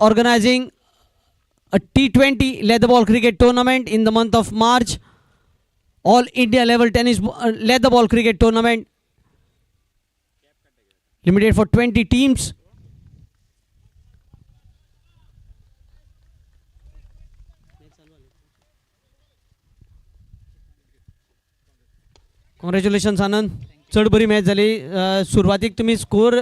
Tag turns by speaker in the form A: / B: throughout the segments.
A: organizing a T20 leather ball cricket tournament in the month of March. All India level tennis leather ball cricket tournament limited for 20 teams. Congratulations Anand. चड बरी match जाली. सुरवातीक तुम्ही score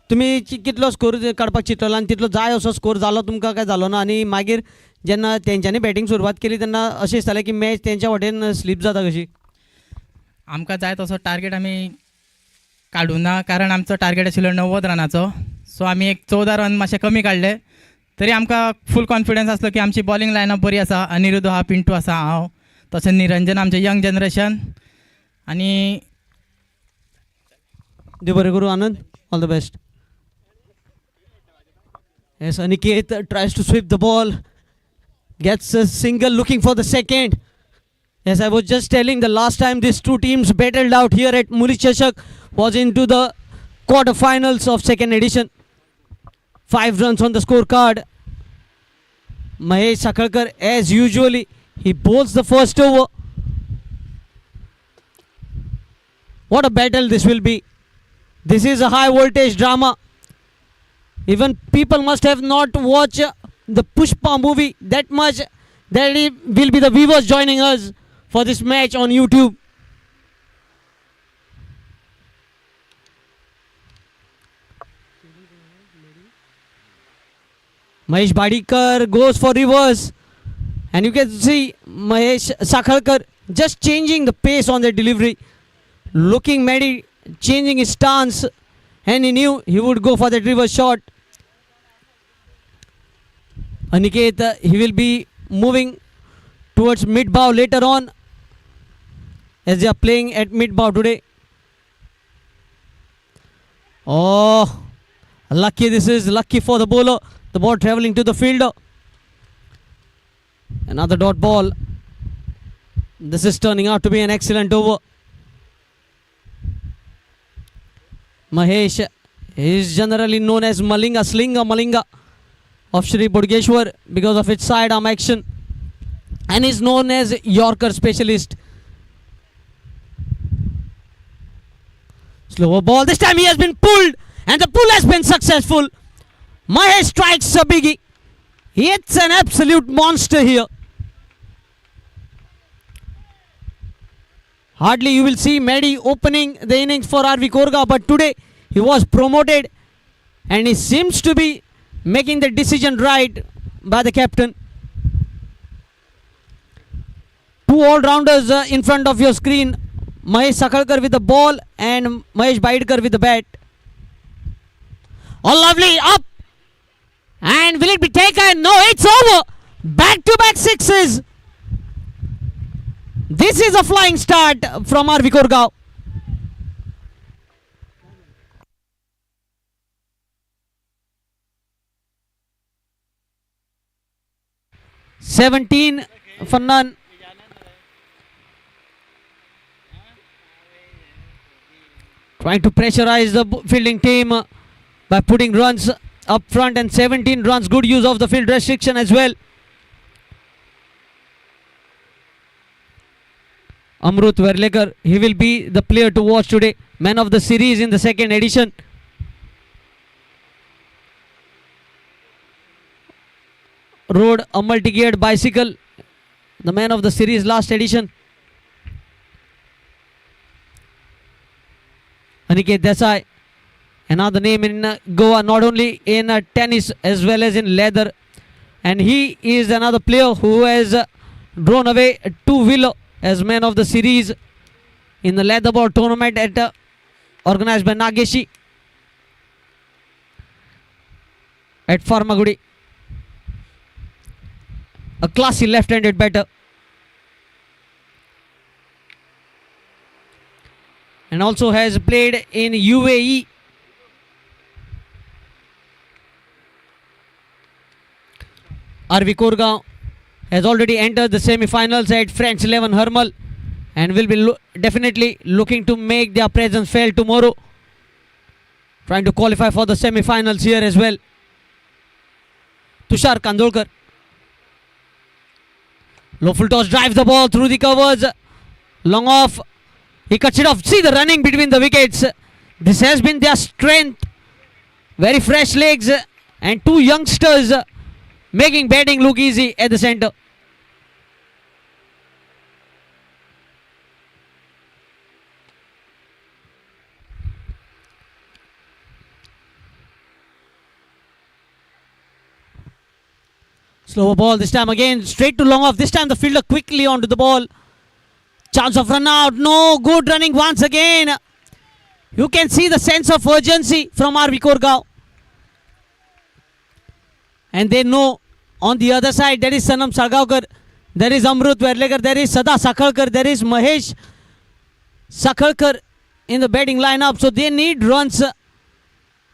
A: तुम्ही कितलो score काडपाक चिंतलो आनी तितलो जाय असो स्कोर जालो तुमकां काय जालो ना, आनी मागीर जेन्ना तेंच्यांनी बॅटींग सुरवात केली तेन्ना अशें दिसतालें की मॅच तेंच्या वाटेन स्लीप जाता कशी.
B: आमकां जाय तसो टार्गेट आमी काडूं ना, कारण आमचो टार्गेट आशिल्लो 90 रनाचो. सो आमी एक 14 रन मातशे कमी काडले. तरी आमकां फूल कॉन्फिडन्स आसलो की आमची बॉलिंग लायनअप बरी आसा. अनिरुद्ध आहा, पिंटू आसा, हांव तशें निरंजन आमचें यंग जनरेशन. आनी
A: देव बरें करूं आनंद. All the best. Yes, Aniket tries to sweep the ball, gets a single, looking for the second. Yes, I was just telling the last time these two teams battled out here at MULI CHASHAK was into the quarterfinals of second edition. 5 runs on the scorecard. Mahesh Sakhalkar, as usually, he bowls the first over. What a battle this will be. This is a high voltage drama. Even people must have not watched the Pushpa movie that much that it will be the viewers joining us for this match on YouTube. Mahesh Badikar goes for reverse, and you can see Mahesh Sakhalkar just changing the pace on the delivery, looking Mehdi changing his stance, and he knew he would go for that reverse shot. Aniket, he will be moving towards mid bow later on, as they are playing at mid bow today. Oh, lucky, this is lucky for the bowler. The ball travelling to the fielder. Another dot ball. This is turning out to be an excellent over. Mahesh is generally known as Malinga, Slinga Malinga of SHREE BODGESHWAR because of its sidearm action, and is known as Yorker specialist. Slower ball. This time he has been pulled, and the pull has been successful. Mahesh strikes a biggie. It's an absolute monster here. Hardly you will see Mehdi opening the innings for AARVI KORGAO, but today he was promoted and he seems to be making the decision right by the captain. Two all-rounders in front of your screen. Mahesh Sakhalkar with the ball and Mahesh Badikar with the bat. Oh, lovely, up! And will it be taken? No, it's over. Back-to-back sixes. This is a flying start from AARVI KORGAO. $17 for none. Trying to pressurize the fielding team by putting runs up front, and 17 runs. Good use of the field restriction as well. Amrut Verlekar, he will be the player to watch today. Man of the series in the second edition. Rode a multi-geared bicycle. The man of the series last edition. Aniket Desai, another name in Goa, not only in tennis as well as in leather. And he is another player who has drawn away a two-wheeler as man of the series in the leather ball tournament at organized by Nageshi at Farmagudi. A classy left-handed batter. And also has played in UAE. AARVI KORGAO has already entered the semi-finals at French 11 Hermal and will be definitely looking to make their presence felt tomorrow. Trying to qualify for the semi-finals here as well. To Tushar Kandolkar. Low full toss drives the ball through the covers. Long off. He cuts it off. See the running between the wickets. This has been their strength. Very fresh legs and two youngsters making batting look easy at the center. Slower ball this time again. Straight to long off. This time the fielder quickly onto the ball. Chance of run out. No. Good running once again. You can see the sense of urgency from AARVI KORGAO. And they know on the other side there is Sanam Sargaonkar, there is Amrut Verlekar, there is Sada Sakhalkar, there is Mahesh Sakhalkar in the batting lineup. So they need runs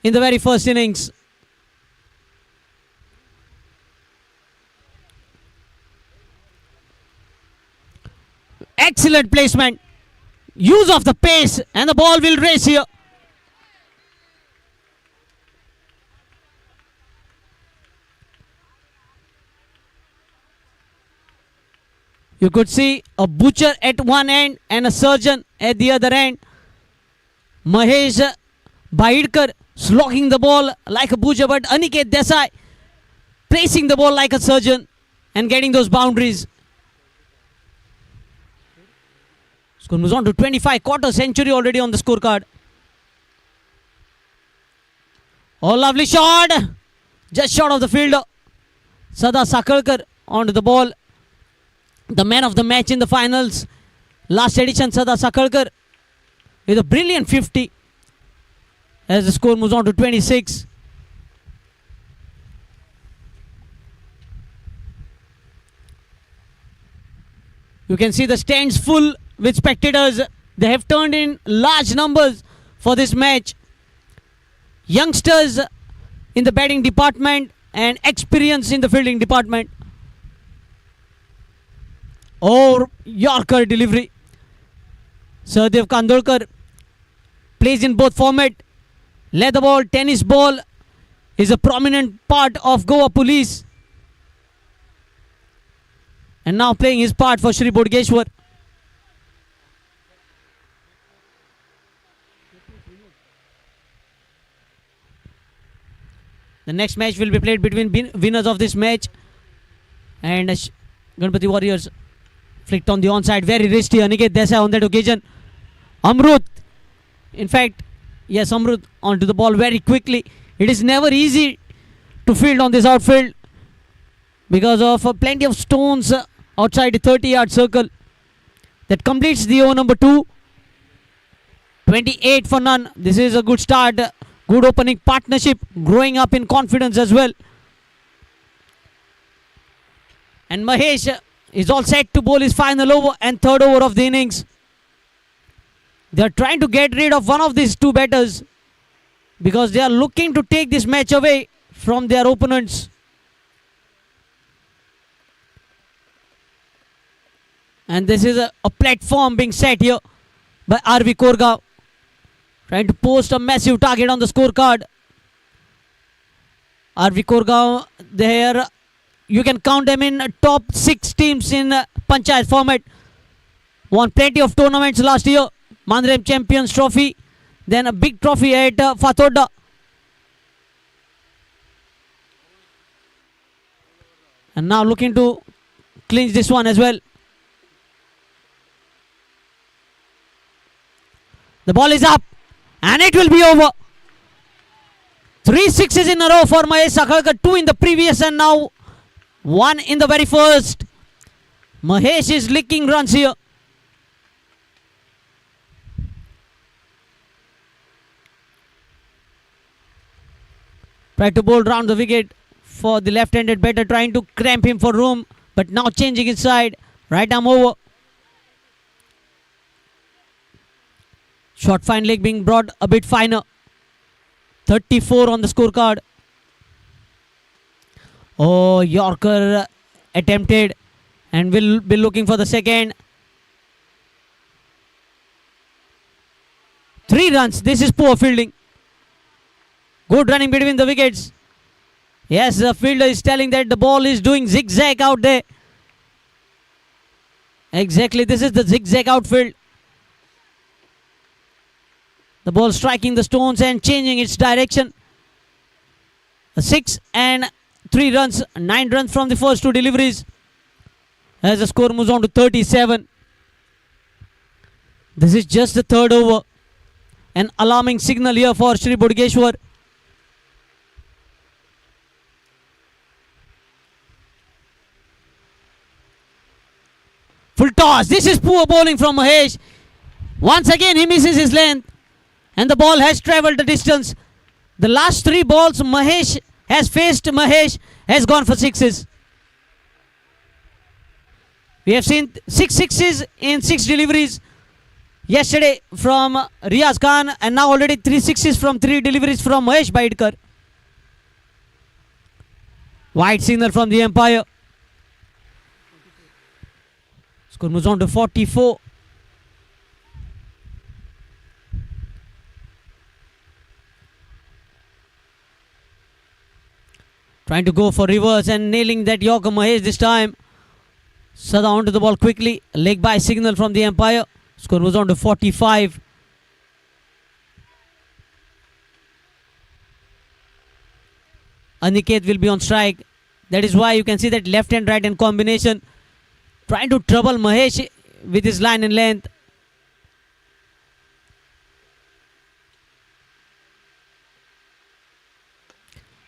A: in the very first innings. Excellent placement. Use of the pace and the ball will race here. You could see a butcher at one end and a surgeon at the other end. Mahesh Bhaidkar slugging the ball like a butcher, but Aniket Desai placing the ball like a surgeon and getting those boundaries. Score moves on to 25, quarter century already on the scorecard. Oh, lovely shot. Just short of the fielder. Sada Sakhalkar onto the ball. The man of the match in the finals. Last edition, Sada Sakhalkar with a brilliant 50. As the score moves on to 26. You can see the stands full with spectators. They have turned in large numbers for this match. Youngsters in the batting department and experience in the fielding department. Oh, Yorker delivery. Sardev Kandolkar plays in both format. Leather ball, tennis ball is a prominent part of Goa Police. And now playing his part for SHREE BODGESHWAR. The next match will be played between winners of this match and Ganpati Warriors. Flicked on the onside, very risky. Aniket Desai on that occasion. Amrut, in fact, yes, Amrut onto the ball very quickly. It is never easy to field on this outfield because of plenty of stones outside the 30-yard circle. That completes the over number 2. 28 for none. This is a good start. Good opening partnership. Growing up in confidence as well. And Mahesh is all set to bowl his final over and third over of the innings. They are trying to get rid of one of these two batters because they are looking to take this match away from their opponents. And this is a platform being set here by AARVI KORGAO. Trying to post a massive target on the scorecard. AARVI KORGAO, there you can count them in top 6 teams in Panchayat format. Won plenty of tournaments last year. Mandrem Champions Trophy. Then a big trophy at Fatoda. And now looking to clinch this one as well. The ball is up. And it will be over. 3 sixes in a row for Mahesh Sakhalkar. 2 in the previous and now 1 in the very first. Mahesh is licking runs here. Tried to bowl round the wicket for the left-handed batter, trying to cramp him for room, but now changing his side. Right arm over. Short fine leg being brought a bit finer. 34 on the scorecard. Oh, Yorker attempted and will be looking for the second. 3 runs. This is poor fielding. Good running between the wickets. Yes, the fielder is telling that the ball is doing zigzag out there. Exactly, this is the zigzag outfield. The ball striking the stones and changing its direction. 6 and 3 runs, 9 runs from the first 2 deliveries. As the score moves on to 37. This is just the third over. An alarming signal here for SHREE BODGESHWAR. Full toss. This is poor bowling from Mahesh. Once again he misses his length. And the ball has travelled the distance. The last 3 balls Mahesh has faced, Mahesh has gone for 6s. We have seen 6 6s in 6 deliveries yesterday from Riaz Khan, and now already 3 6s from 3 deliveries from Mahesh Baidkar. Wide signal from the umpire. Score moves on to 44. Trying to go for reverse and nailing that Yorker Mahesh this time. Sada onto the ball quickly. Leg by signal from the umpire. Score moves on to 45. Aniket will be on strike. That is why you can see that left and right hand combination. Trying to trouble Mahesh with his line and length.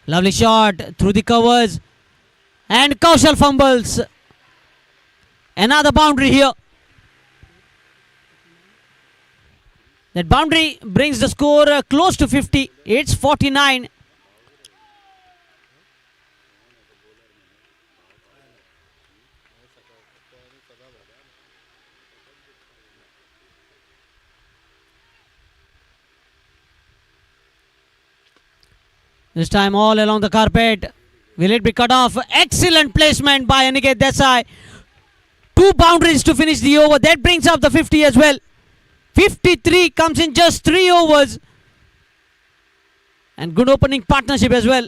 A: Lovely shot through the covers. And Kaushal fumbles. Another boundary here. That boundary brings the score close to 50. It's 49. This time all along the carpet. Will it be cut off? Excellent placement by Aniket Desai. 2 boundaries to finish the over. That brings up the 50 as well. 53 comes in just 3 overs. And good opening partnership as well.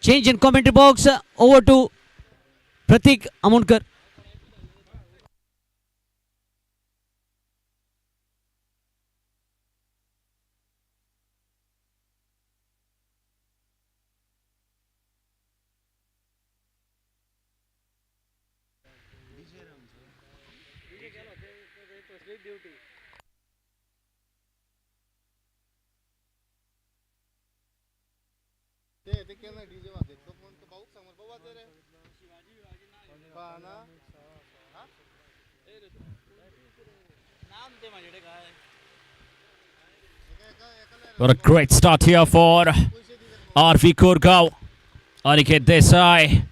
A: Change in commentary box. Over to Pratik Amonkar.
C: What a great start here for AARVI KORGAO. Aniket Desai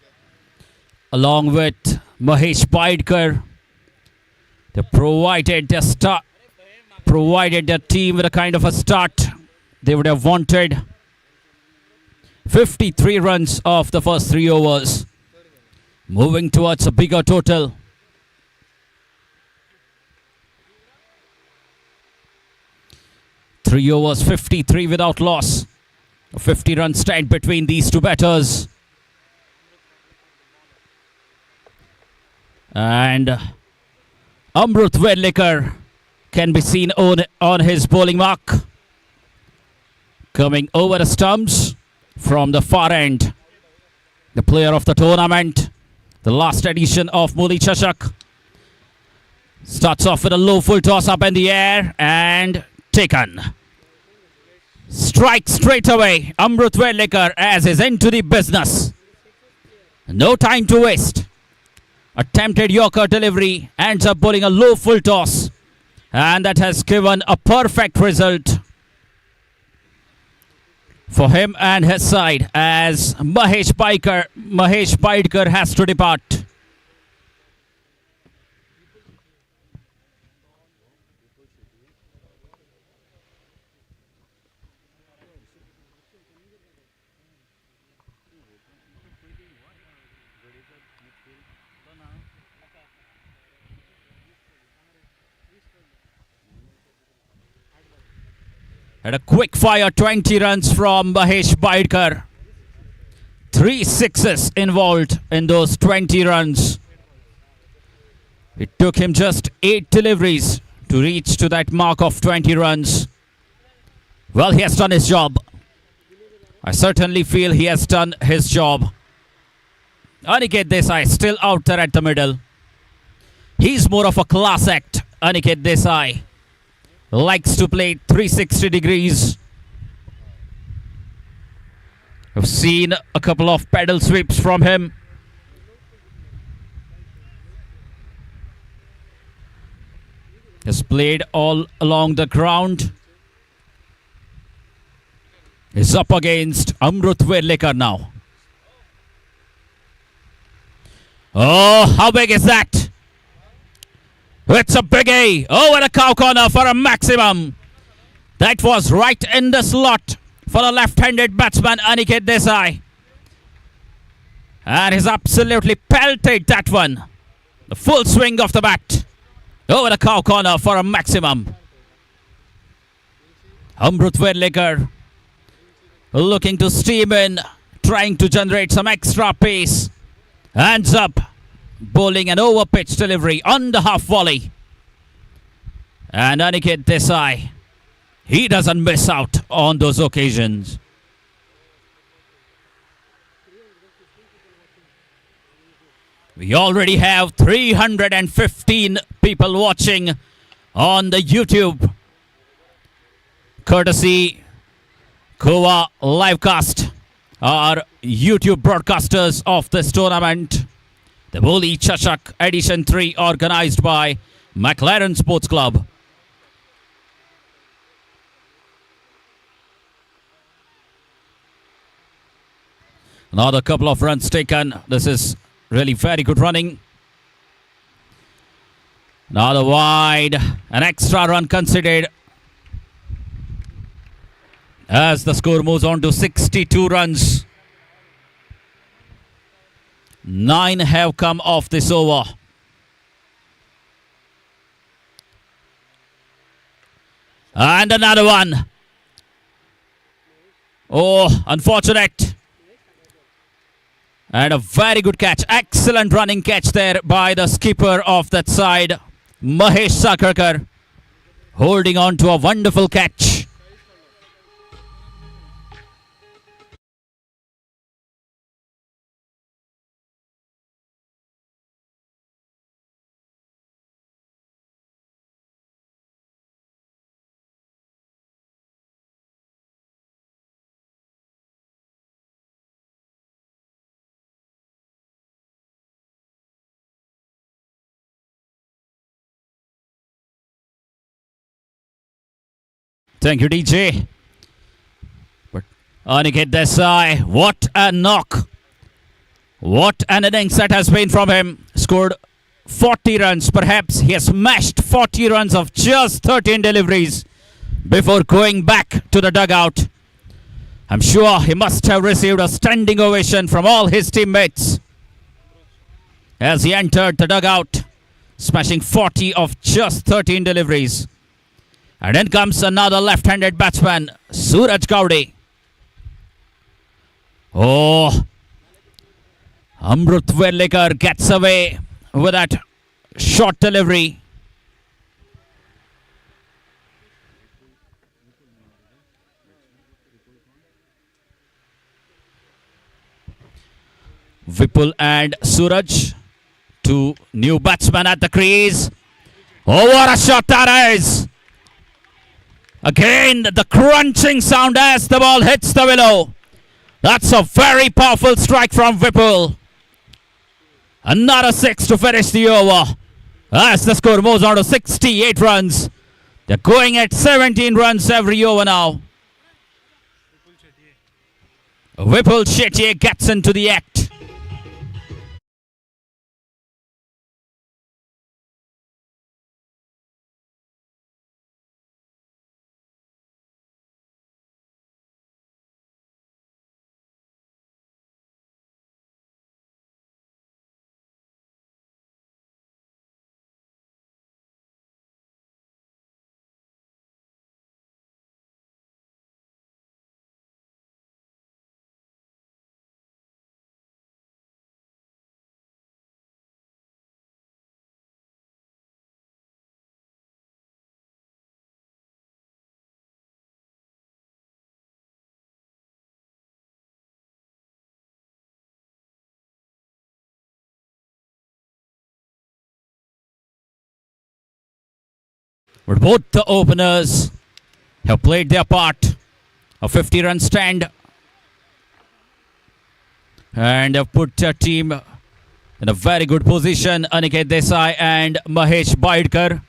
C: along with Mahesh Baidkar. They provided their team with a kind of a start they would have wanted. 53 runs off the first 3 overs. Moving towards a bigger total. Three overs, 53 without loss. A 50-run stand between these 2 batters. And Amrut Vedlikar can be seen on his bowling mark. Coming over the stumps from the far end. The player of the tournament. The last edition of MULI CHASHAK. Starts off with a low full toss up in the air and taken. Strike straight away. Amrut Vedlikar as is into the business. No time to waste. Attempted Yorker delivery. Ends up bowling a low full toss. And that has given a perfect result for him and his side as Mahesh Baidkar has to depart. And a quick fire 20 runs from Mahesh Baidkar. 3 sixes involved in those 20 runs. It took him just 8 deliveries to reach to that mark of 20 runs. Well, he has done his job. I certainly feel he has done his job. Aniket Desai still out there at the middle. He's more of a class act. Aniket Desai likes to play 360 degrees. I've seen a couple of pedal sweeps from him. Has played all along the ground. Is up against Amrut Verlekar now. Oh, how big is that? It's a biggie. Over the cow corner for a maximum. That was right in the slot for the left-handed batsman Aniket Desai. And he's absolutely pelted that one. The full swing of the bat. Over the cow corner for a maximum. Amrut Verlekar looking to steam in, trying to generate some extra pace. Hands up, bowling an over-pitch delivery on the half volley. And Aniket Desai, he doesn't miss out on those occasions. We already have 315 people watching on the YouTube, courtesy Goa Livecast, our YouTube broadcasters of this tournament. The MULI CHASHAK Edition 3 organized by McLaren Sports Club. Another couple of runs taken. This is really very good running. Another wide. An extra run considered as the score moves on to 62 runs. 9 have come off this over. And another one. Oh, unfortunate. And a very good catch. Excellent running catch there by the skipper of that side, Mahesh Sakarkar, holding on to a wonderful catch. Thank you, DJ. But Aniket Desai, what a knock. What an innings that has been from him. Scored 40 runs. Perhaps he has smashed 40 runs of just 13 deliveries before going back to the dugout. I'm sure he must have received a standing ovation from all his teammates as he entered the dugout, smashing 40 of just 13 deliveries. And in comes another left-handed batsman, Suraj Gowde. Oh, Amrut Verlekar gets away with that short delivery. Vipul and Suraj, two new batsmen at the crease. Oh, what a shot that is! Again, the crunching sound as the ball hits the willow. That's a very powerful strike from Vipul. Another 6 to finish the over. As the score moves on to 68 runs. They're going at 17 runs every over now. Vipul Shetty gets into the act. But both the openers have played their part. A 50-run stand. And have put a team in a very good position. Aniket Desai and Mahesh Baidkar.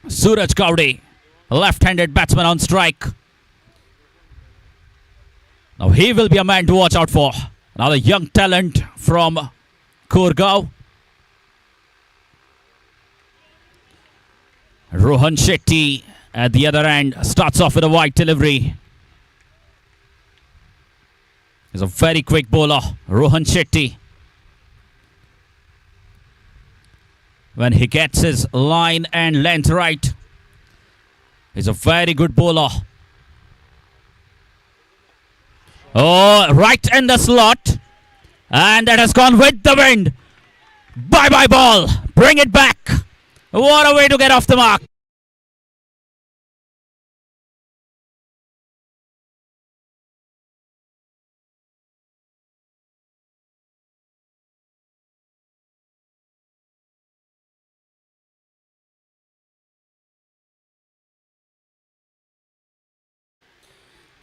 C: Suraj Gowde, a left-handed batsman on strike. Now he will be a man to watch out for. Another young talent from KORGAO. Rohan Shetty at the other end starts off with a wide delivery. He's a very quick bowler, Rohan Shetty. When he gets his line and length right, he's a very good bowler. Oh, right in the slot. And that has gone with the wind. Bye-bye ball. Bring it back. What a way to get off the mark.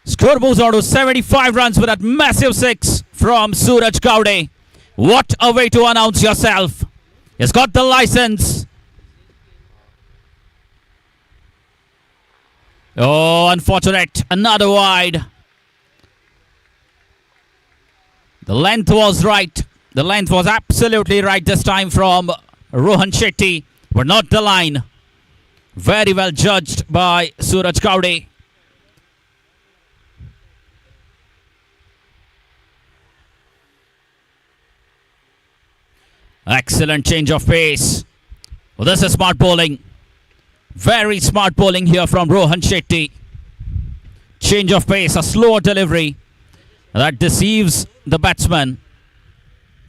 C: Score moves on to 75 runs with that massive six from Suraj Gowde. What a way to announce yourself. He's got the license. Oh, unfortunate. Another wide. The length was right. The length was absolutely right this time from Rohan Shetty, but not the line. Very well judged by Suraj Gowde. Excellent change of pace. Well, this is smart bowling. Very smart bowling here from Rohan Shetty. Change of pace, a slower delivery that deceives the batsman.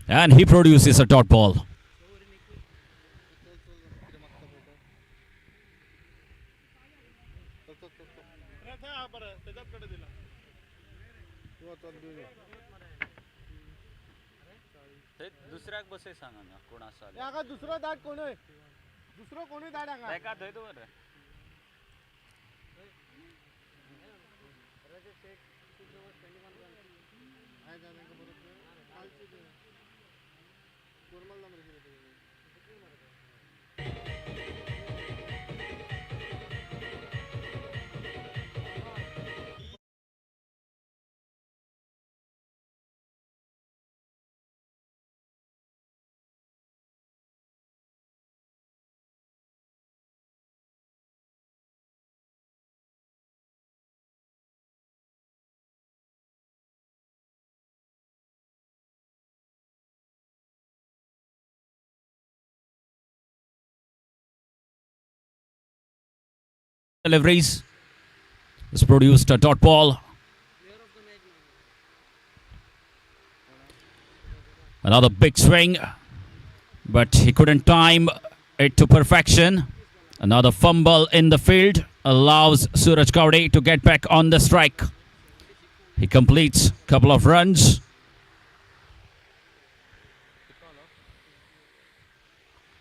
C: And he produces a dot ball.
D: दुसरा दाट कोण आहे दुसरं कोणी दाट आहे का दे दो रे आहे जाने का बरोबर कालची दे कोरमल number
C: Deliveries. Has produced a dot ball. Another big swing, but he couldn't time it to perfection. Another fumble in the field allows Suraj Gowde to get back on the strike. He completes a couple of runs.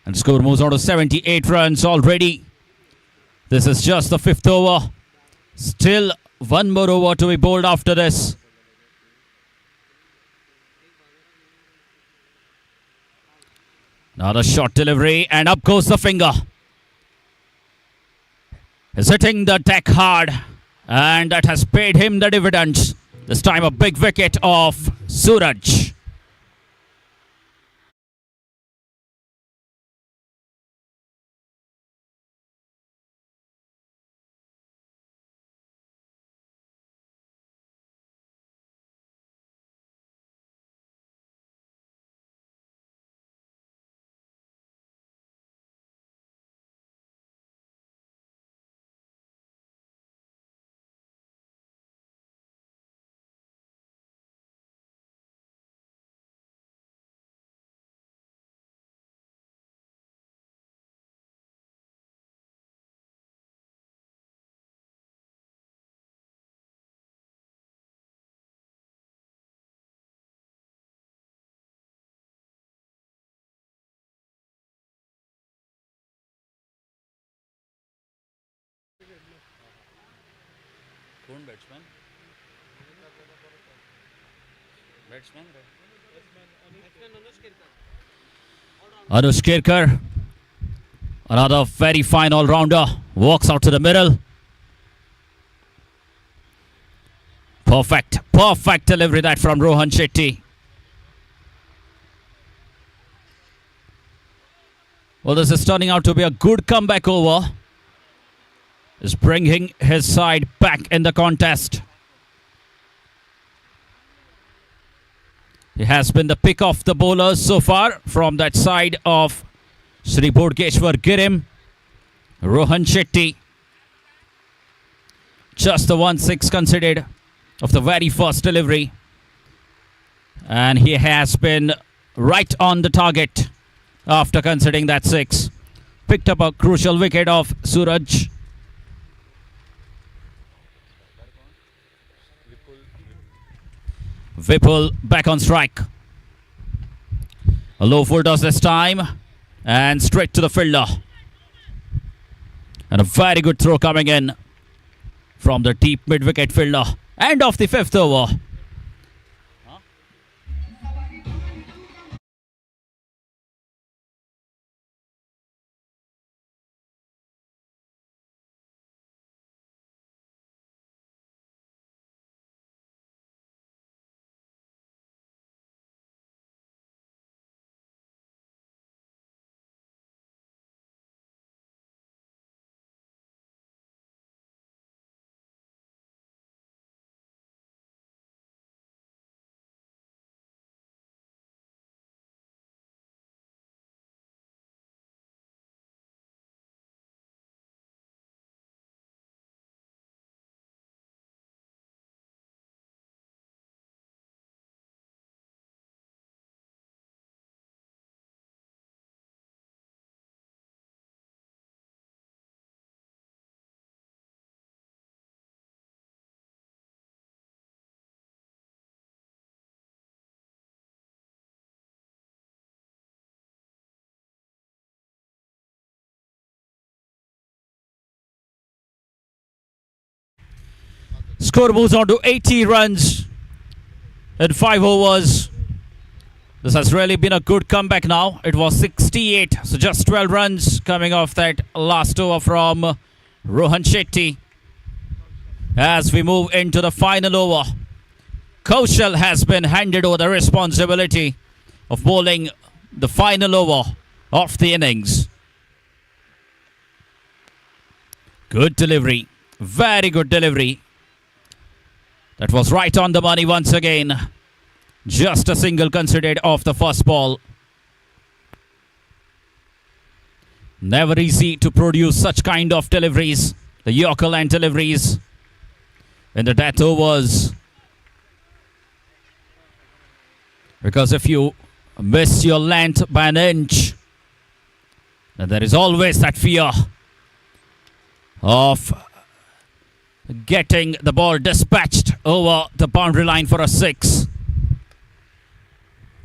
C: And score moves on to 78 runs already. This is just the fifth over. Still one more over to be bowled after this. Another short delivery and up goes the finger. He's hitting the deck hard and that has paid him the dividends. This time a big wicket of Suraj. Anush Kirkar, another very fine all-rounder, walks out to the middle. Perfect delivery that from Rohan Shetty. Well, this is turning out to be a good comeback over. Is bringing his side back in the contest. He has been the pick of the bowlers so far from that side of SHREE BODGESHWAR GUIRIM. Rohan Shetty. Just the 1-6 conceded of the very first delivery. And he has been right on the target after conceding that 6. Picked up a crucial wicket of Suraj. Vipul back on strike. A low full toss this time. And straight to the fielder. And a very good throw coming in from the deep mid-wicket fielder. End of the 5th over. Score moves on to 80 runs in 5 overs. This has really been a good comeback now. It was 68, so just 12 runs coming off that last over from Rohan Shetty. As we move into the final over, Kaushal has been handed over the responsibility of bowling the final over of the innings. Good delivery, very good delivery. That was right on the money once again. Just a single considered off the first ball. Never easy to produce such kind of deliveries. The Yorker line deliveries in the death overs. Because if you miss your length by an inch, then there is always that fear of getting the ball dispatched over the boundary line for a 6.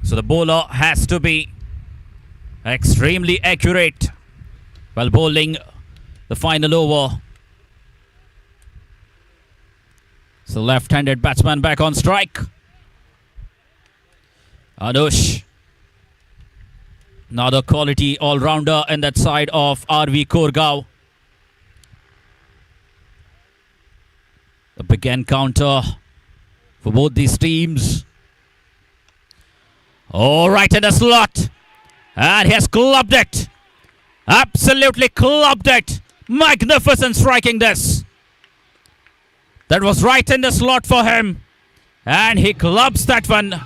C: So the bowler has to be extremely accurate while bowling the final over. So left-handed batsman back on strike. Anush. Another quality all-rounder in that side of AARVI KORGAO. A big encounter for both these teams. Oh, right in the slot. And he has clubbed it. Absolutely clubbed it. Magnificent striking this. That was right in the slot for him. And he clubs that one.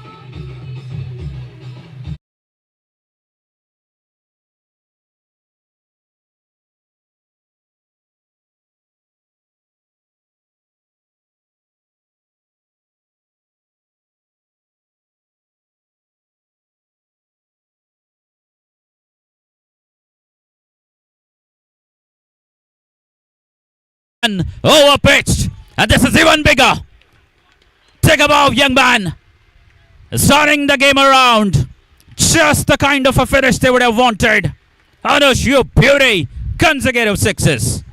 C: Over pitched, and this is even bigger. Take a bow, young man. Turning the game around. Just the kind of a finish they would have wanted. Anush, you beauty. Consecutive 6s.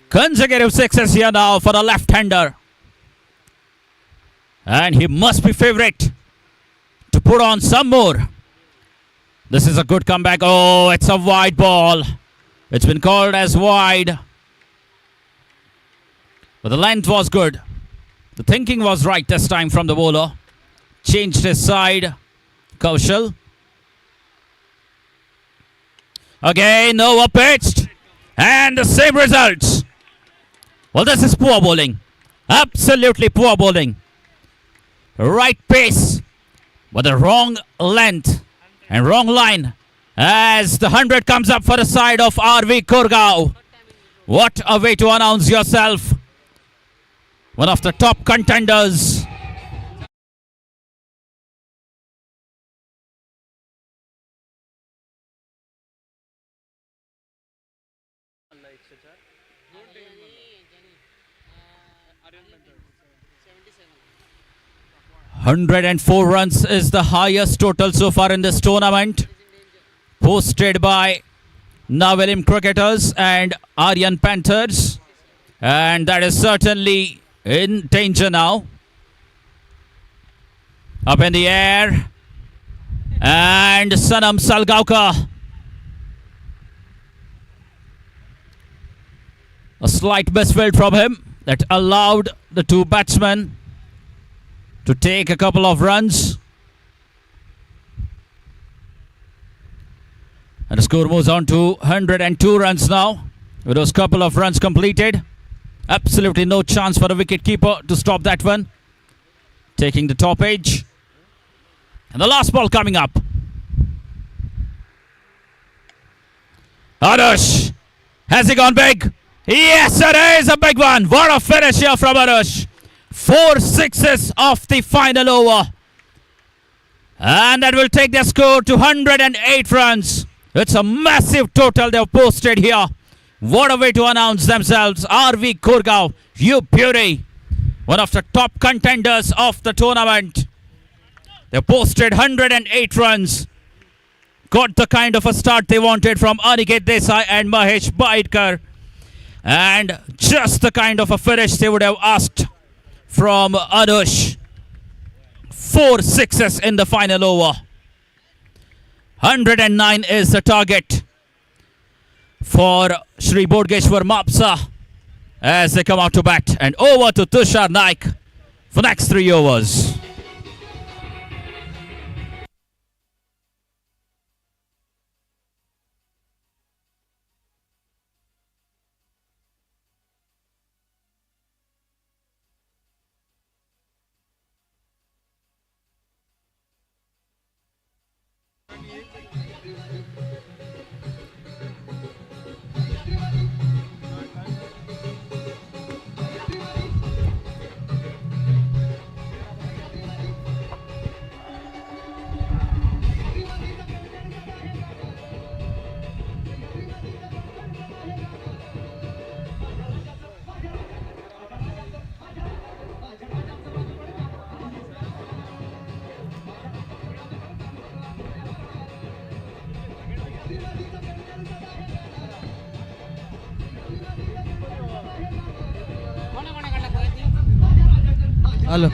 C: Consecutive sixes here now for the left-hander. And he must be favorite to put on some more. This is a good comeback. Oh, it's a wide ball. It's been called as wide. But the length was good. The thinking was right this time from the bowler. Changed his side. Kaushal. Again, over pitched. And the same results. Well, this is poor bowling. Absolutely poor bowling. Right pace, but the wrong length and wrong line. As the 100 comes up for the side of AARVI KORGAO. What a way to announce yourself. One of the top contenders. Hundred and 4 runs is the highest total so far in this tournament, posted by Navelim Cricketers and Aryan Panthers, and that is certainly in danger now. Up in the air, and Sanam Salgaonkar. A slight misfield from him that allowed the two batsmen to take a couple of runs. And the score moves on to 102 runs now. With those couple of runs completed. Absolutely no chance for the wicketkeeper to stop that one. Taking the top edge. And the last ball coming up. Anush. Has he gone big? Yes, it is a big one. What a finish here from Anush. 4 sixes off the final over. And that will take their score to 108 runs. It's a massive total they've posted here. What a way to announce themselves. AARVI KORGAO, you beauty. One of the top contenders of the tournament. They posted 108 runs. Got the kind of a start they wanted from Aniket Desai and Mahesh Baidkar. And just the kind of a finish they would have asked from Anush. 4 sixes in the final over. 109 is the target for SHREE BODGESHWAR Mapsa as they come out to bat. And over to Tushar Naik for next 3 overs.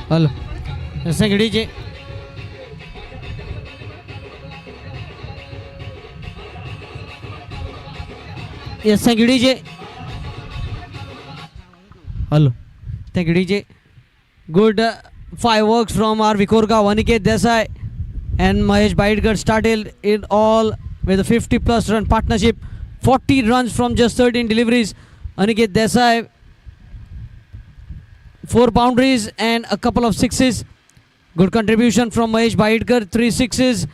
A: Hello. Second DJ. Yes, thank you, DJ. Hello. Thank you, DJ. Good fireworks from AARVI KORGAO. Aniket Desai and Mahesh Baidkar started it all with a 50-plus run partnership. 40 runs from just 13 deliveries. Aniket Desai, 4 boundaries and a couple of sixes. Good contribution from Mahesh Baidkar. 3 sixes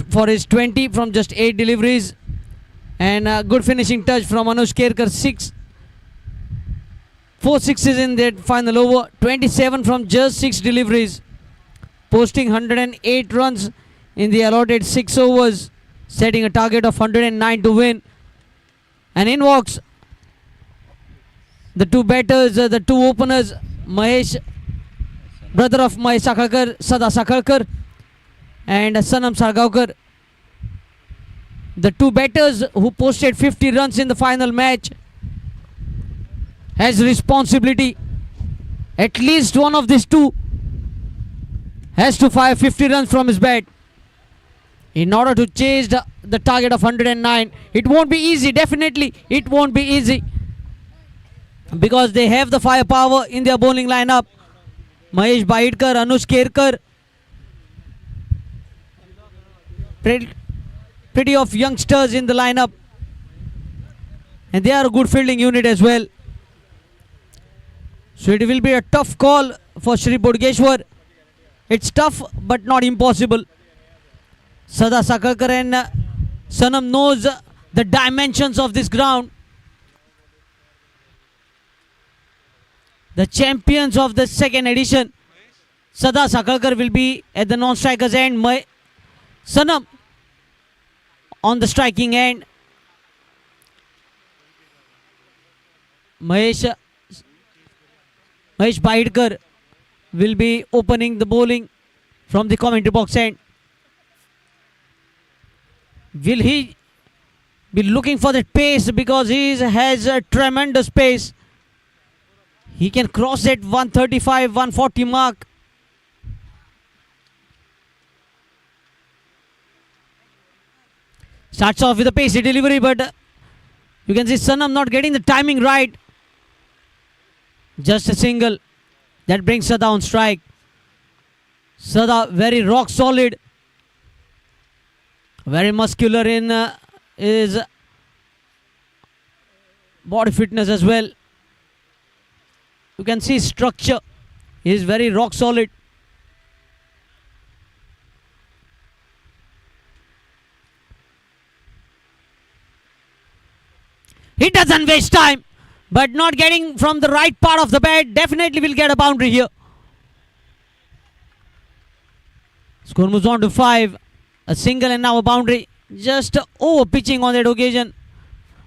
A: for his 20 from just 8 deliveries. And a good finishing touch from Anush Kerkar. 4 sixes in that final over. 27 from just 6 deliveries. Posting 108 runs in the allotted 6 overs. Setting a target of 109 to win. And in walks the two batters, the two openers, Mahesh, brother of Mahesh Sakhalkar, Sada Sakhalkar, and Sanam Salgaonkar. The two batters who posted 50 runs in the final match has responsibility. At least one of these two has to fire 50 runs from his bat in order to chase the target of 109. It won't be easy, definitely it won't be easy, because they have the firepower in their bowling lineup. Mahesh Baidkar, Anush Kerkar, pretty of youngsters in the lineup, and they are a good fielding unit as well. So it will be a tough call for Shree Bodgeshwar. It's tough but not impossible. Sada Sakalkar and Sanam knows the dimensions of this ground. The champions of the second edition. Sada Sakalkar will be at the non-strikers end. Sanam on the striking end. Mahesh Baidkar will be opening the bowling from the commentary box end. Will he be looking for that pace, because he has a tremendous pace? He can cross that 135, 140 mark. Starts off with a pacey delivery, but you can see Sanam not getting the timing right. Just a single that brings Sada on strike. Sada very rock solid, very muscular in his body fitness as well. You can see structure. He is very rock solid. He doesn't waste time, but not getting from the right part of the bat. Definitely will get a boundary here. Score moves on to 5. A single and now a boundary. Just over pitching on that occasion.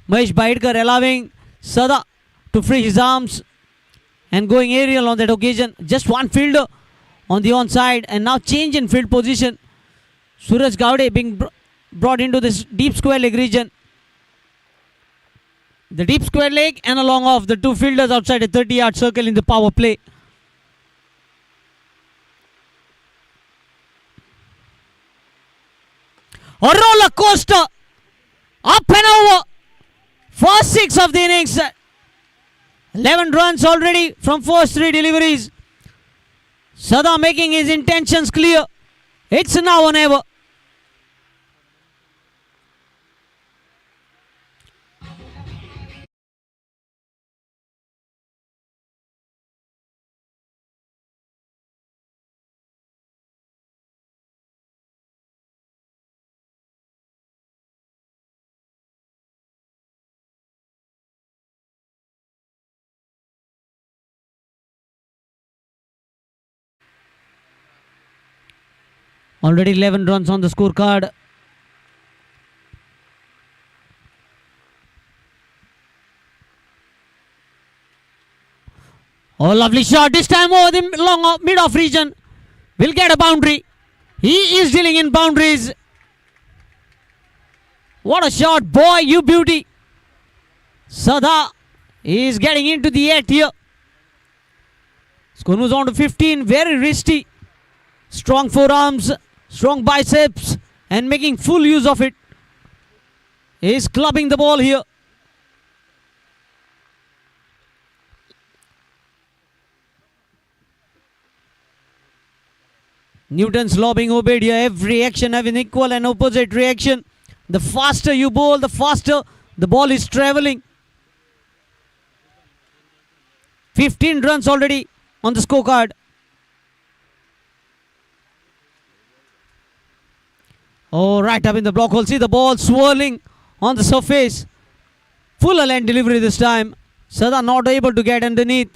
A: Mahesh Baidkar allowing Sada to free his arms and going aerial on that occasion. Just one fielder on the onside, and now change in field position. Suraj Gowde being brought into this deep square leg region. The deep square leg and along off the two fielders outside a 30-yard circle in the power play. A roller coaster, up and over. First 6 of the innings. 11 runs already from first 3 deliveries. Sada making his intentions clear. It's now or never. Already 11 runs on the scorecard. Oh, lovely shot. This time over the long mid-off region. Will get a boundary. He is dealing in boundaries. What a shot, boy, you beauty. Sada is getting into the 8 here. Score moves on to 15. Very wristy. Strong forearms, strong biceps, and making full use of it. He is clubbing the ball here. Newton's law being obeyed here. Every action having equal and opposite reaction. The faster you bowl, the faster the ball is traveling. 15 runs already on the scorecard. Oh, right up in the block hole. See the ball swirling on the surface. Full length delivery this time. Sada not able to get underneath.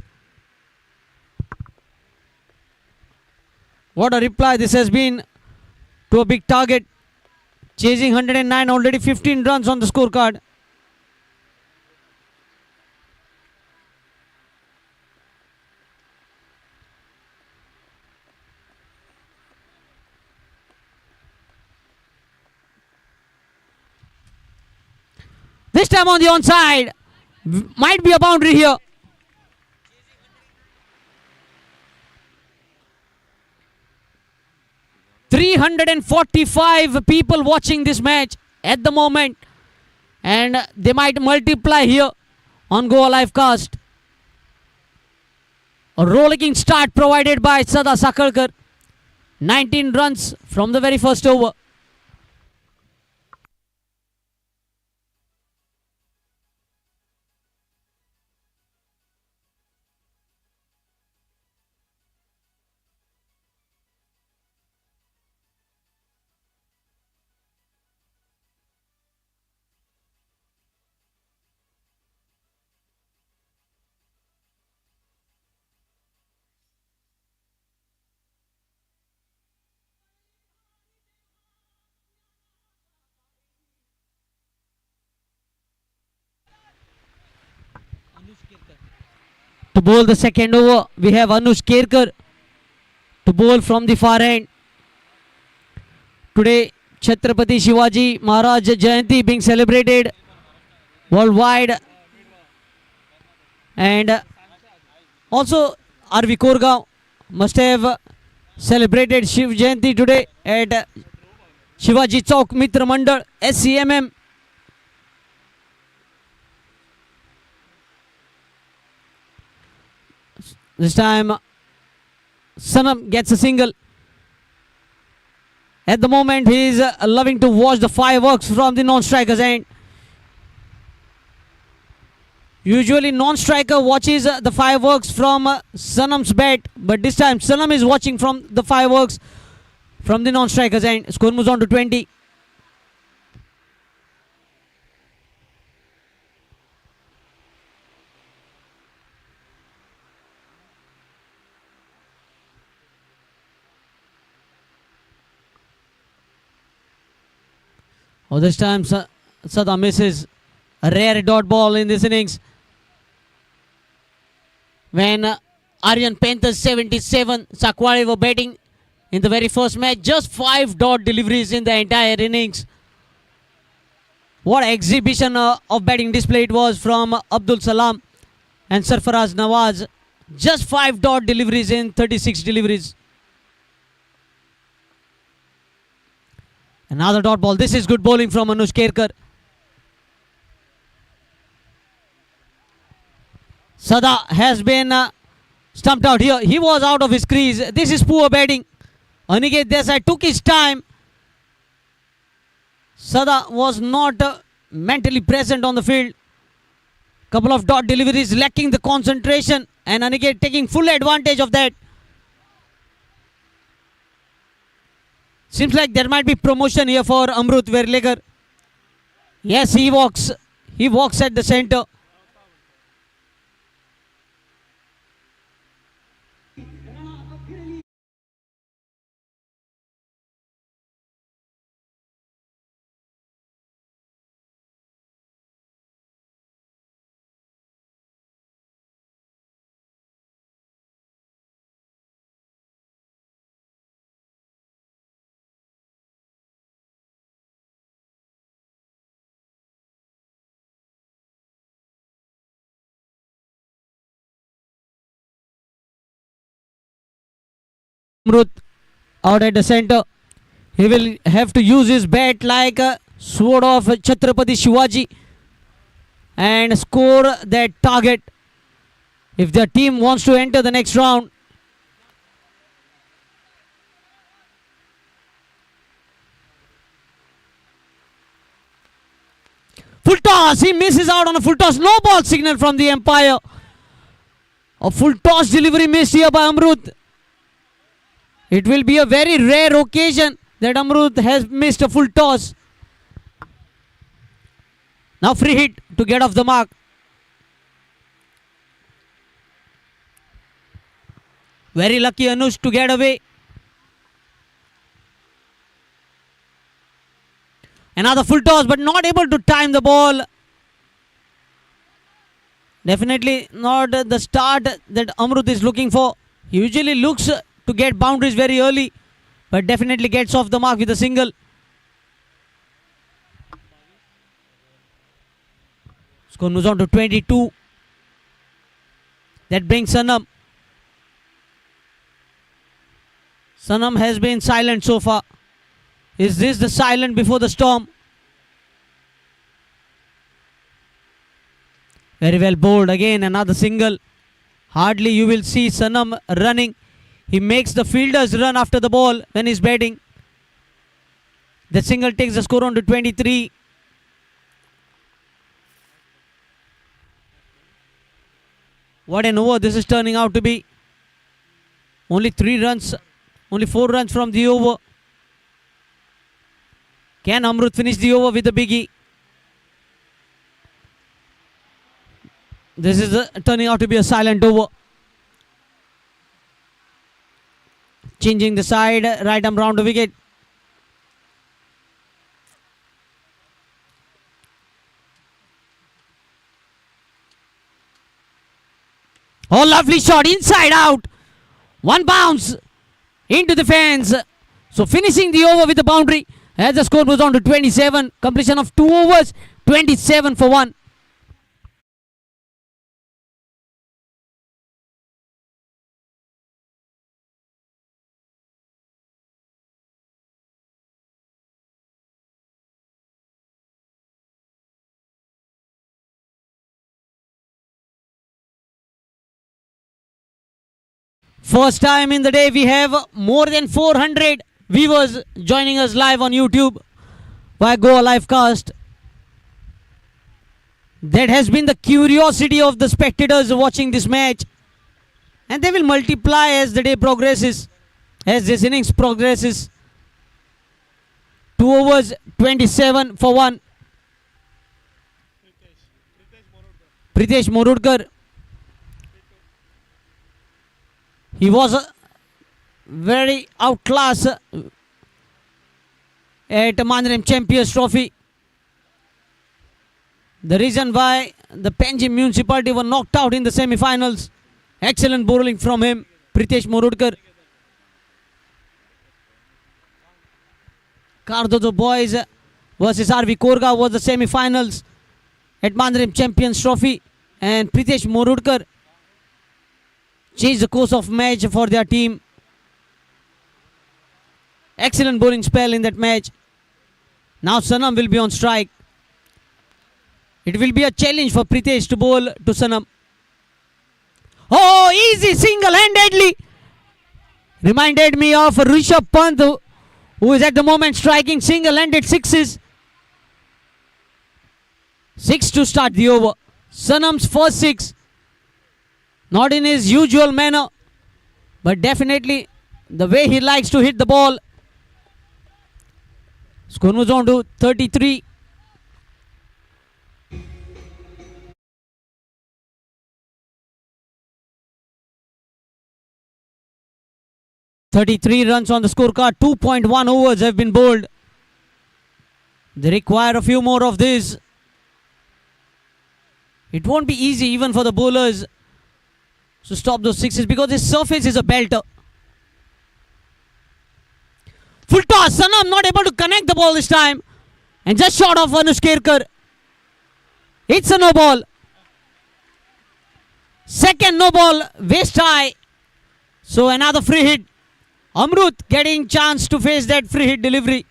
A: What a reply this has been to a big target. Chasing 109, already 15 runs on the scorecard. This time on the onside. Might be a boundary here. "345 people watching this match at the moment, and they might multiply here on Goa Livecast. A rollicking start provided by Sada Sakalkar. 19 runs from the very first over. To bowl the second over, we have Anush Kerkar to bowl from the far end. Today, Chhatrapati Shivaji Maharaj Jayanti being celebrated worldwide, and also AARVI KORGAO must have celebrated Shiv Jayanti today at Shivaji Chowk Mitra Mandal SCMM. This time Sanam gets a single. At the moment he is loving to watch the fireworks from the non-striker's end. Usually non-striker watches the fireworks from Sanam's bat, but this time Sanam is watching from the fireworks from the non-striker's end. Score moves on to 20. Oh, this time Sada misses a rare dot ball in this innings. When Aryan Panthers 77 Sakwari were batting in the very first match, just 5 dot deliveries in the entire innings. What exhibition of batting display it was from Abdul Salam and Sarfaraz Nawaz. Just 5 dot deliveries in 36 deliveries. Another dot ball. This is good bowling from Anush Kerkar. Sada has been stumped out here. He was out of his crease. This is poor batting. Aniket Desai took his time. Sada was not mentally present on the field. Couple of dot deliveries lacking the concentration, and Aniket taking full advantage of that. Seems like there might be promotion here for Amrut Verlegar. Yes, he walks at the center. Amrut out at the center. He will have to use his bat like a sword of Chhatrapati Shivaji and score that target if the team wants to enter the next round. Full toss. He misses out on a full toss. No ball signal from the umpire. A full toss delivery missed here by Amrut. It will be a very rare occasion that Amrut has missed a full toss. Now free hit to get off the mark. Very lucky Anush to get away. Another full toss, but not able to time the ball. Definitely not the start that Amrut is looking for. He usually looks to get boundaries very early, but definitely gets off the mark with a single. Score moves on to 22. That brings Sanam. Sanam has been silent so far. Is this the silent before the storm? Very well bowled. Again another single. Hardly you will see Sanam running. He makes the fielders run after the ball when he's batting. The single takes the score on to 23. What an over this is turning out to be. Only 3 runs, only 4 runs from the over. Can Amrut finish the over with a biggie? This is turning out to be a silent over. Changing the side, right arm round the wicket. Oh, lovely shot, inside out. One bounce into the fence. So finishing the over with the boundary as the score goes on to 27. Completion of 2 overs, 27 for 1. First time in the day we have more than 400 viewers joining us live on YouTube via Goa Livecast. That has been the curiosity of the spectators watching this match, and they will multiply as the day progresses, as this innings progresses. 2 overs, 27 for 1. Pritesh Morudkar. He was very outclassed at Mandarin Champions Trophy. The reason why the Panjim Municipality were knocked out in the semi-finals. Excellent bowling from him, Pritesh Morudkar. Cardozo boys versus AARVI KORGAO was the semi-finals at Mandarin Champions Trophy, and Pritesh Morudkar changed the course of match for their team. Excellent bowling spell in that match. Now Sanam will be on strike. It will be a challenge for Pritesh to bowl to Sanam. Oh, easy single-handedly. Reminded me of Rishabh Pant, who is at the moment striking single-handed sixes. 6 to start the over. Sanam's first 6. Not in his usual manner, but definitely the way he likes to hit the ball. Score moves on to 33. Runs on the scorecard. 2.1 overs have been bowled. They require a few more of this. It won't be easy even for the bowlers to stop those sixes because this surface is a belter. Full toss. Sanam not able to connect the ball this time, and just short of Anush Kerkar. It's a no ball. Second no ball. Waist high. So another free hit. Amrut getting chance to face that free hit delivery.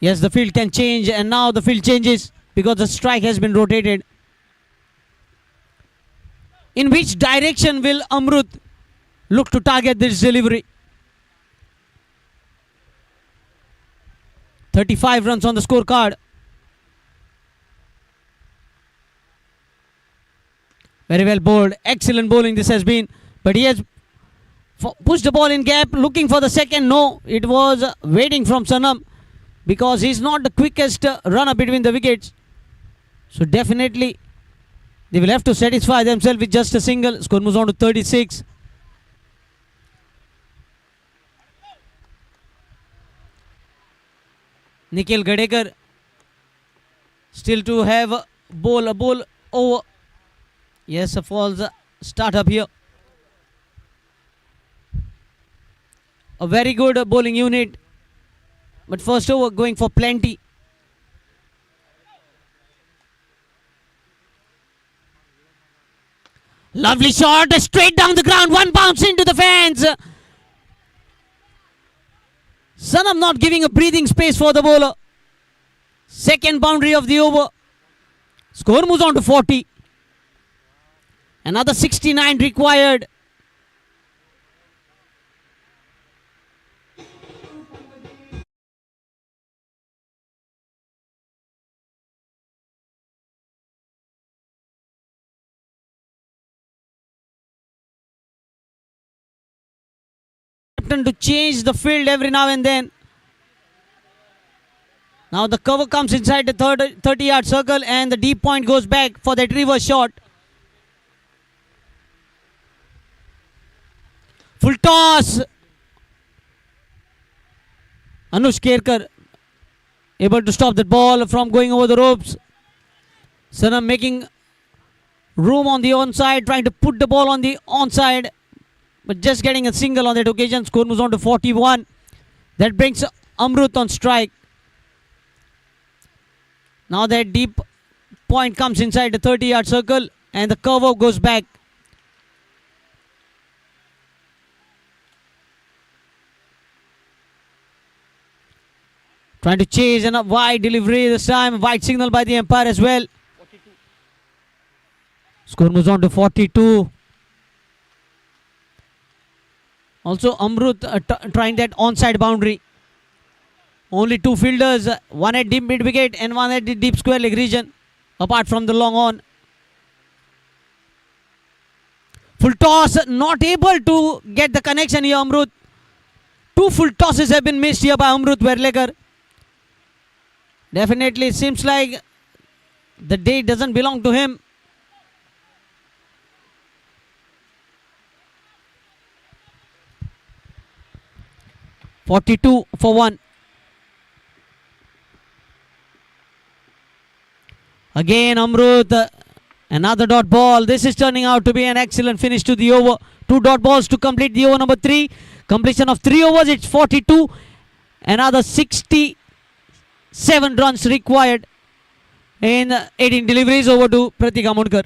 A: Yes, the field can change, and now the field changes because the strike has been rotated. In which direction will Amrut look to target this delivery? 35 runs on the scorecard. Very well bowled. Excellent bowling this has been. But he has pushed the ball in gap, looking for the second. No, it was waiting from Sanam because he's not the quickest runner between the wickets. So definitely they will have to satisfy themselves with just a single. Score moves on to 36. Nikhil Gadekar still to have a bowl over. Yes, a false start up here. A very good bowling unit. But first over going for plenty. Lovely shot, straight down the ground, one bounce into the fence. Sanam not giving a breathing space for the bowler. Second boundary of the over. Score moves on to 40. Another 69 required. Captain to change the field every now and then. Now the cover comes inside the 30-yard circle and the deep point goes back for that reverse shot. Full toss. Anush Kerkar able to stop that ball from going over the ropes. Sanam making room on the onside, trying to put the ball on the onside, but just getting a single on that occasion. Score moves on to 41. That brings Amrut on strike. Now that deep point comes inside the 30-yard circle and the cover goes back. Trying to chase and a wide delivery this time. Wide signal by the umpire as well. 42. Score moves on to 42. Also Amrut trying that onside boundary. Only two fielders, one at deep mid wicket and one at the deep square leg region, apart from the long on. Full toss, not able to get the connection here, Amrut. Two full tosses have been missed here by Amrut Werlekar. Definitely seems like the day doesn't belong to him. (42 for 1). Again Amrut, another dot ball. This is turning out to be an excellent finish to the over. 2 dot balls to complete the over number 3. Completion of 3 overs, it's 42. Another 67 runs required in 18 deliveries. Over to Pratik Amodkar.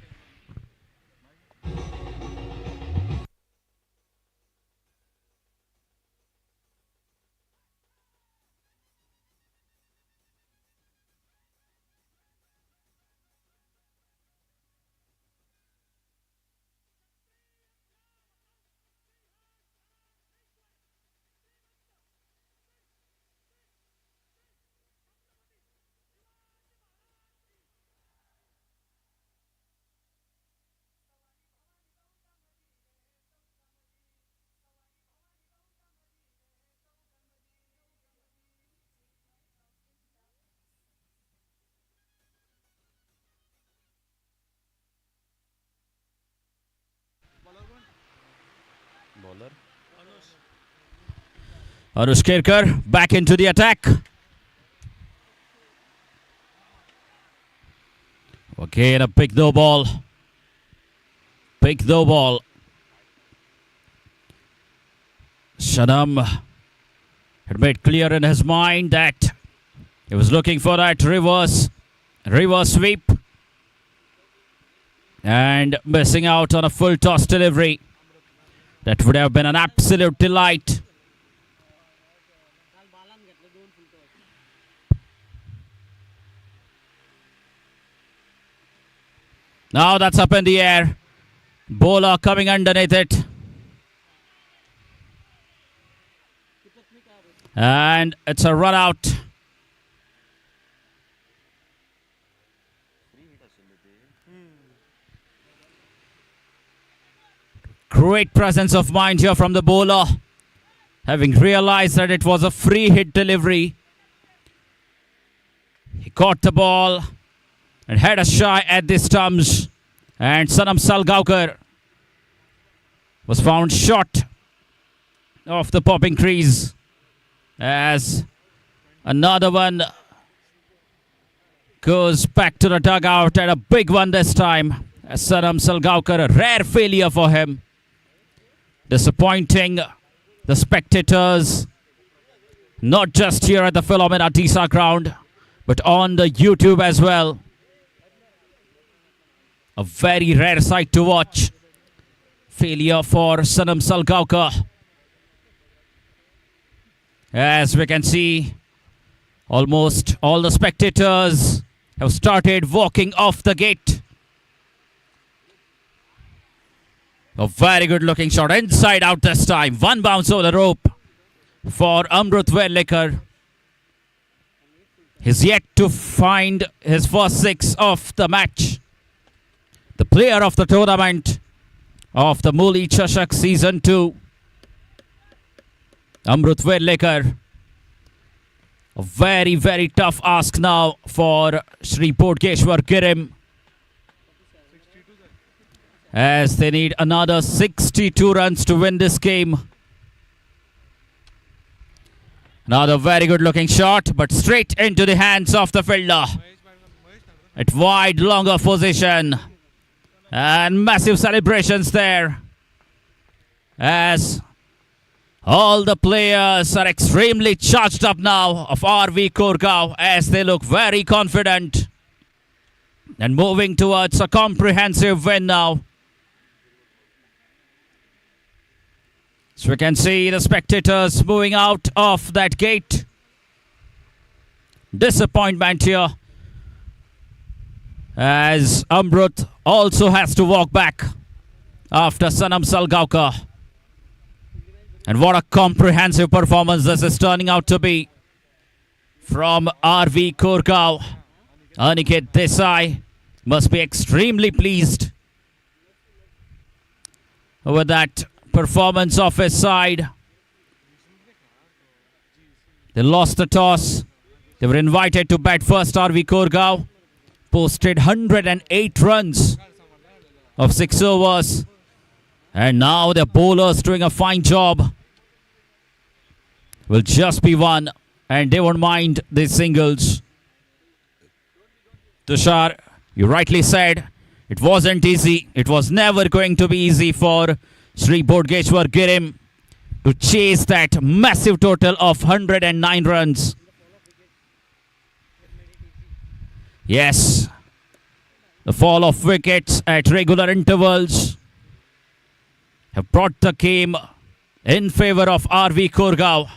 C: Anush Kerkar back into the attack. Again a big no ball. Big no ball. Sanam had made clear in his mind that he was looking for that reverse sweep and missing out on a full toss delivery. That would have been an absolute delight. Now that's up in the air. Bowler coming underneath it. And it's a run out. Great presence of mind here from the bowler, having realized that it was a free hit delivery. He caught the ball and had a shy at the stumps, and Sanam Salgaonkar was found short of the popping crease as another one goes back to the dugout, and a big one this time. As Sanam Salgaonkar, a rare failure for him, disappointing the spectators, not just here at the Philomena Disa ground, but on the YouTube as well. A very rare sight to watch. failure for Sanam Salgaonkar. As we can see, almost all the spectators have started walking off the gate. A very good looking shot inside out this time. One bounce over the rope for Amrut Werlekar. He's yet to find his first six of the match. The player of the tournament of the MULI CHASHAK Season 2, Amrut Werlekar. A very, very tough ask now for SHREE BODGESHWAR GUIRIM, as they need another 62 runs to win this game. Another very good looking shot, but straight into the hands of the fielder. At wide, longer position. And massive celebrations there, as all the players are extremely charged up now of AARVI KORGAO, as they look very confident and moving towards a comprehensive win now. So we can see the spectators moving out of that gate. Disappointment here, as Amrut also has to walk back after Sanam Salgaonkar. And what a comprehensive performance this is turning out to be from AARVI KORGAO. Aniket Desai must be extremely pleased with that performance of his side. They lost the toss. They were invited to bat first. AARVI KORGAO posted 108 runs of 6 overs. And now the bowlers doing a fine job. Will just be one, and they won't mind the singles. Tushar, you rightly said, it wasn't easy. It was never going to be easy for SHREE BODGESHWAR GUIRIM to chase that massive total of 109 runs. Yes, the fall of wickets at regular intervals have brought the game in favor of AARVI KORGAO.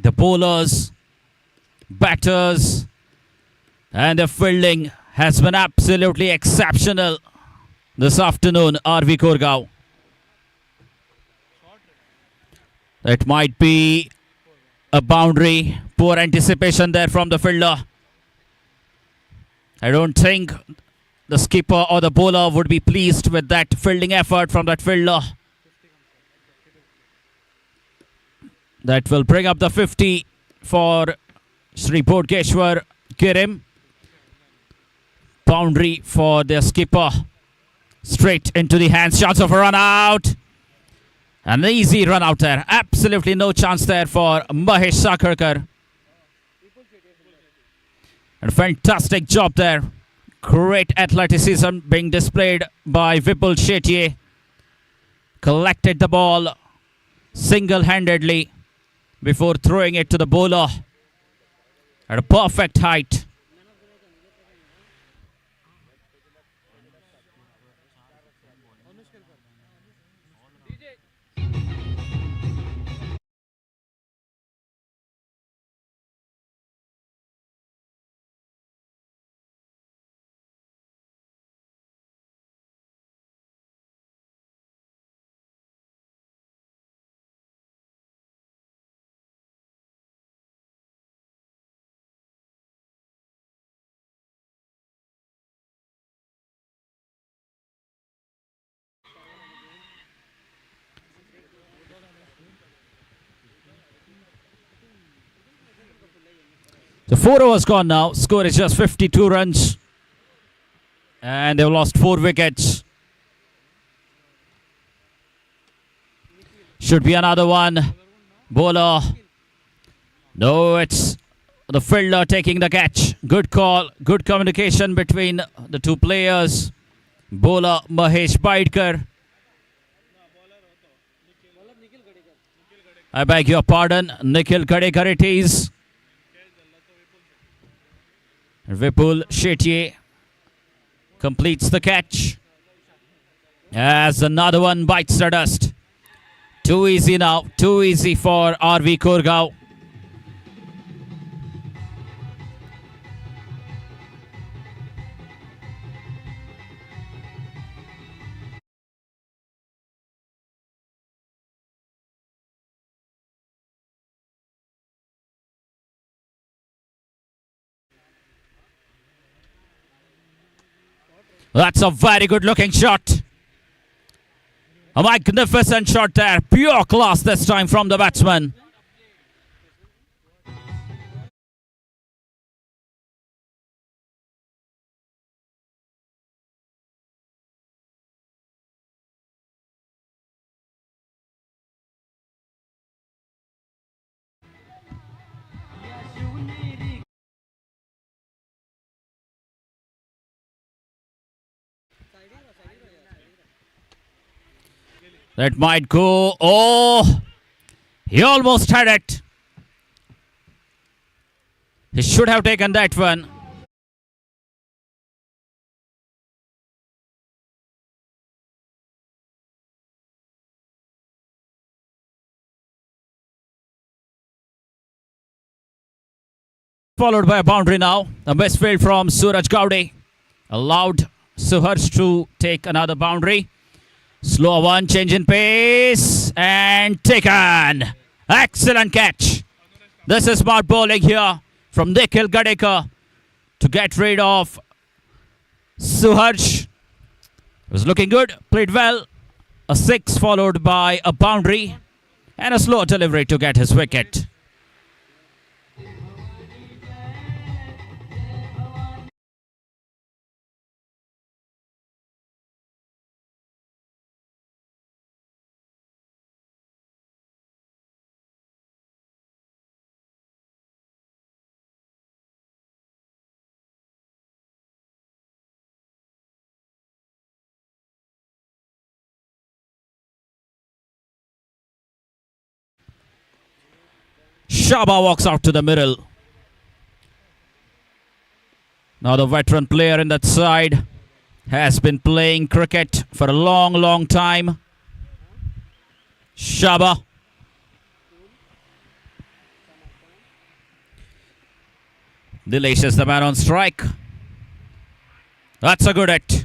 C: The bowlers, batters, and the fielding has been absolutely exceptional this afternoon, AARVI KORGAO. That might be a boundary. Poor anticipation there from the fielder. I don't think the skipper or the bowler would be pleased with that fielding effort from that fielder. That will bring up the 50 for SHREE BODGESHWAR GUIRIM. Boundary for their skipper. Straight into the hands. Chance of a run out. An easy run out there. Absolutely no chance there for Mahesh Sakarkar. And fantastic job there. Great athleticism being displayed by Vipul Shetye. Collected the ball single-handedly before throwing it to the bowler at a perfect height. The 4 overs gone now. Score is just 52 runs. And they've lost 4 wickets. Should be another one. Bowler. No, it's the fielder taking the catch. Good call. Good communication between the two players. Bowler Mahesh Baidkar. I beg your pardon. Nikhil Gadekar it is. Vipul Shetye completes the catch. as another one bites the dust. Too easy now. Too easy for RV KORGAO. That's a very good looking shot. A magnificent shot there. Pure class this time from the batsman. That might go. Oh, he almost had it. He should have taken that one. Followed by a boundary now. A misfield from Suraj Gowde allowed Suharsh to take another boundary. Slow one, change in pace, and taken. Excellent catch. This is smart bowling here from Nikhil Gadekar to get rid of Suharsh. It was looking good, played well. A six followed by a boundary and a slow delivery to get his wicket. Shaba walks out to the middle. Now the veteran player in that side has been playing cricket for a long time. Shaba. Dilesh is the man on strike. That's a good hit.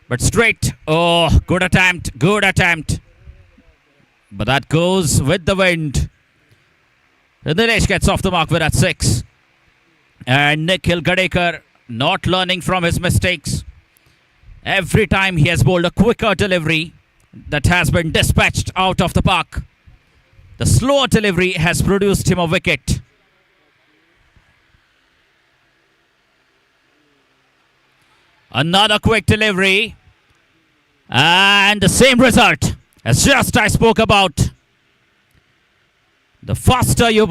C: But straight. Oh, good attempt. Good attempt. But that goes with the wind. Dilesh gets off the mark with that six. And Nikhil Gadekar not learning from his mistakes. Every time he has bowled a quicker delivery that has been dispatched out of the park. The slower delivery has produced him a wicket. Another quick delivery. And the same result as just I spoke about. The faster you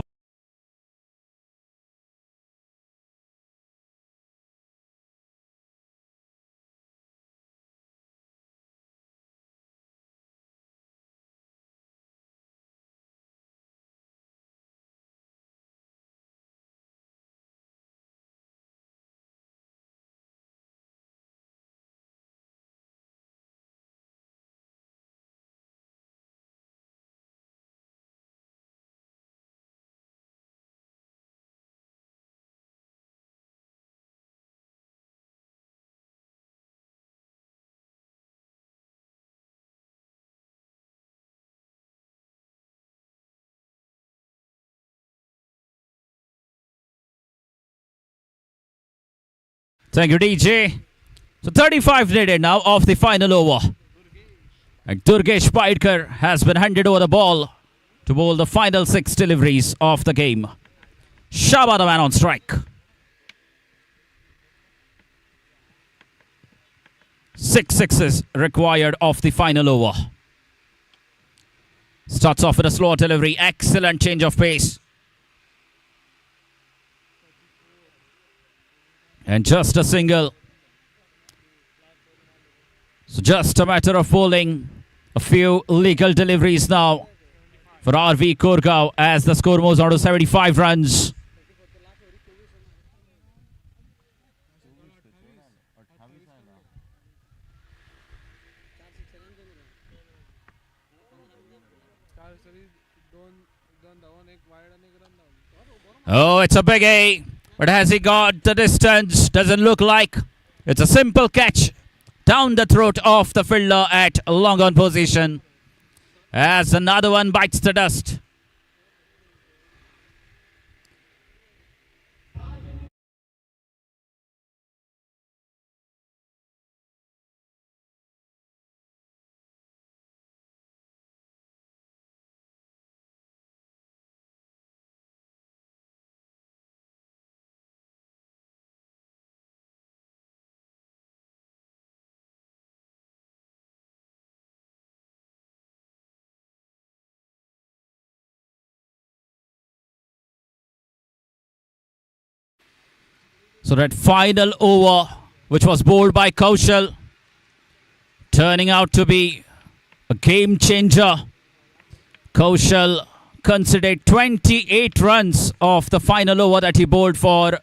C: Thank you, DJ. So 35 needed now of the final over. And Durgesh Paidkar has been handed over the ball to bowl the final 6 deliveries of the game. Shaba the man on strike. 6 sixes required of the final over. Starts off with a slow delivery. Excellent change of pace. And just a single. So just a matter of bowling a few legal deliveries now for RV KORGAO as the score moves on to 75 runs.
D: काल सरी दोन run धावन एक wide आणि एक run Dhawan.
C: Oh, it's a big A. But has he got the distance? Doesn't look like. It's a simple catch down the throat of the fielder at long on position. As another one bites the dust. So that final over, which was bowled by Kaushal, turning out to be a game changer. Kaushal considered 28 runs of the final over that he bowled for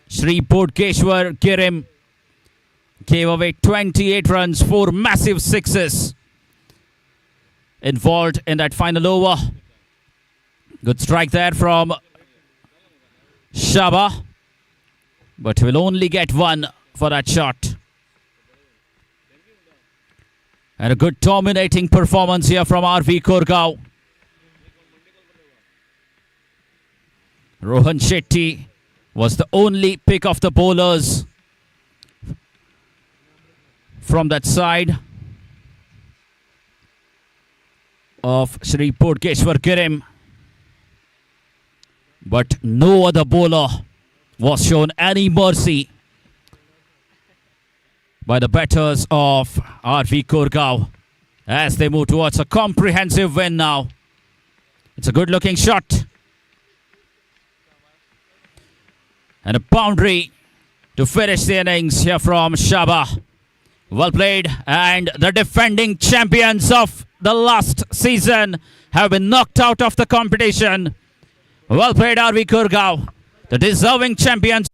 C: SHREE BODGESHWAR GUIRIM. Gave away 28 runs, 4 massive sixes involved in that final over. Good strike there from Shaba. But will only get one for that shot. And a good dominating performance here from AARVI KORGAO. Rohan Shetty was the only pick of the bowlers from that side of SHREE BODGESHWAR GUIRIM. But no other bowler was shown any mercy by the batters of AARVI KORGAO as they move towards a comprehensive win now. It's a good looking shot. And a boundary to finish the innings here from Shaba. Well played, and the defending champions of the last season have been knocked out of the competition. Well played, AARVI KORGAO, the deserving champions.